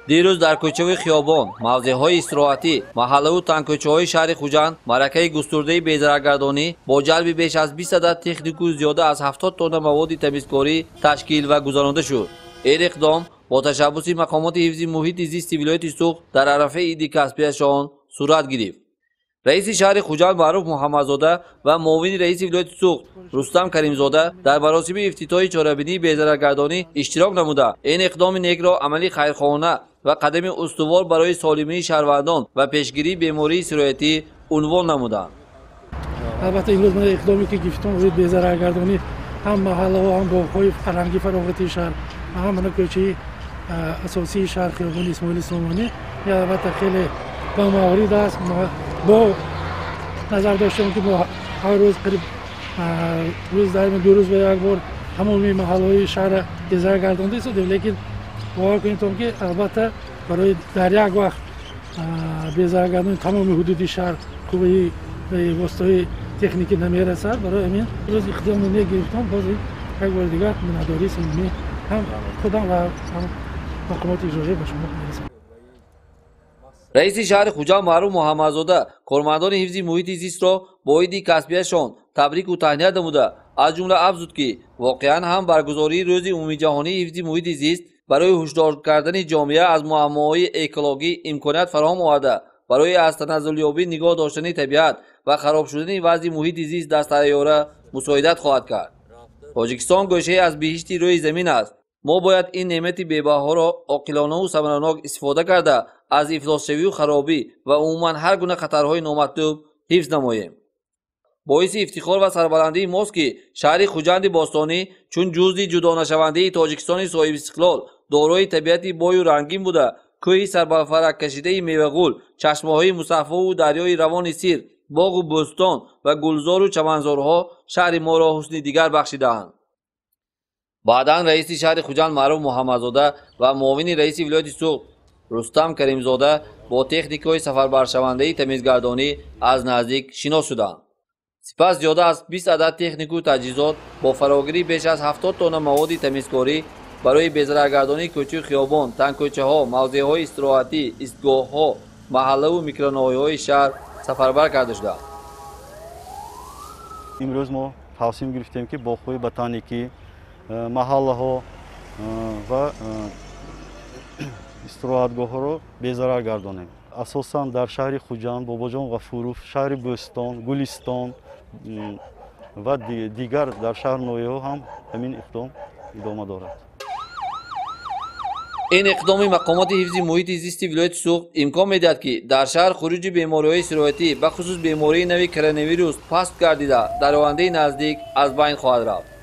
دیروز در کوچه‌های خیابان، موضع‌های استراحتی، محله و تنگ‌کوچه‌های شهر خوجند معرکه گسترده بی‌ضررگردانی با جلب بیش از 20 عدد تکنیک و زیاده از 70 تن مواد تمیزکاری تشکیل و گذرانده شد. این اقدام با تشبث مقامات حفظ محیط زیست ولایت سوخت در عرفه عید کسبیشان صورت گرفت. رئیس شهر خوجند معروف محمدزاده و معاون رئیس ولایت سوخت رستم کریمزاده در مراسم افتتاحی چهاربینی بی‌ضررگردانی اشتراک نموده این اقدام نیک را عملی خیرخواهانه و قدم استوار برای سالمی شهروندان و پیشگیری بیماری سرایتی عنوان نمودند. البته امروز من اقدامی که گفتم روی بی‌ضررگردانی هم محله و هم باغ‌های فرهنگی فراغتی شهر هم من کوچه اساسی شهر خیابان اسماعیل سلیمانی یا البته خیلی با مورد است. با نظر داشتم که با هر روز قریب روز دائما دو روز به یک بار تمامی محله‌های شهر بی‌ضررگردانده شده، لیکن باور کنید که البته برای در یک وقت بی‌ضررگردانی تمام حدود شهر خوبی به واسطه تکنیکی نمیرسد. برای همین روز اقدام نگرفتم. باز یک بار دیگر مناداری صمیمی هم خودم و هم مقامات اجرایی به شما میرسم. رئیس شهر خوجند معروف محمدزاده کارمندان حفظ محیط زیست را با عید کسبیشان تبریک و تهنیت نموده از جمله افزود که واقعا هم برگزاری روز عمومی جهانی حفظ محیط زیست برای هشدار کردن جامعه از معماهای اکولوژی امکانات فراهم آورده برای از تنزل یابی نگاه داشتن طبیعت و خراب شدن وضع محیط زیست دست عیاره مساعدت خواهد کرد. تاجیکستان گوشه از بهشتی روی زمین است. ما باید این نعمت بی‌بها را عاقلانه و ثمرناک استفاده کرده از افلاس شوی و خرابی و عموما هر گونه خطرهای نامطلوب حفظ نماییم. باعث افتخار و سربلندی ماست که شهر خوجند باستانی چون جزئی جدا نشونده تاجیکستان صاحب استقلال دارای طبیعتی بای و رنگین بوده، کوهی سربرفرک کشیده میوه‌گل، چشمه‌های مصفا و دریای روان سیر، باغ و بستان و گلزار و چمنزارها شهر ما را حسن دیگر بخشیده‌اند. بعداً رئیس شهر خوجند معروف محمدزاده و معاون رئیس ولایت سوخت رستم کریمزاده با تکنیک‌های سفربرشونده تمیزگردانی از نزدیک شناس شدند. سپس زیاده از 20 عدد تکنیک و تجهیزات با فراگیری بیش از 70 تن مواد تمیزکاری برای بی‌ضررگردانی کوچه خیابان، تنگ‌کوچه‌ها، موضع‌های استراحتی، ایستگاه‌ها، محله و میکرونواحی‌های شهر سفربر کرده شده. امروز ما تصمیم گرفتیم که باغ‌های بوتانیکی، محله‌ها و استراحتگاه‌ها رو بی‌ضرر گردانیم. اساساً در شهر خوجند، باباجان غفورов، شهر بستان، گلستان و دیگر در شهر نوی‌ها هم همین اقدام ادامه دارد. این اقدام مقامات حفظ محیط زیست ولایت سوخت امکان می‌دهد که در شهر خروج بیماری‌های سرایتی بخصوص بیماری نوی کروناویروس پست گردیده در آینده نزدیک از بین خواهد رفت.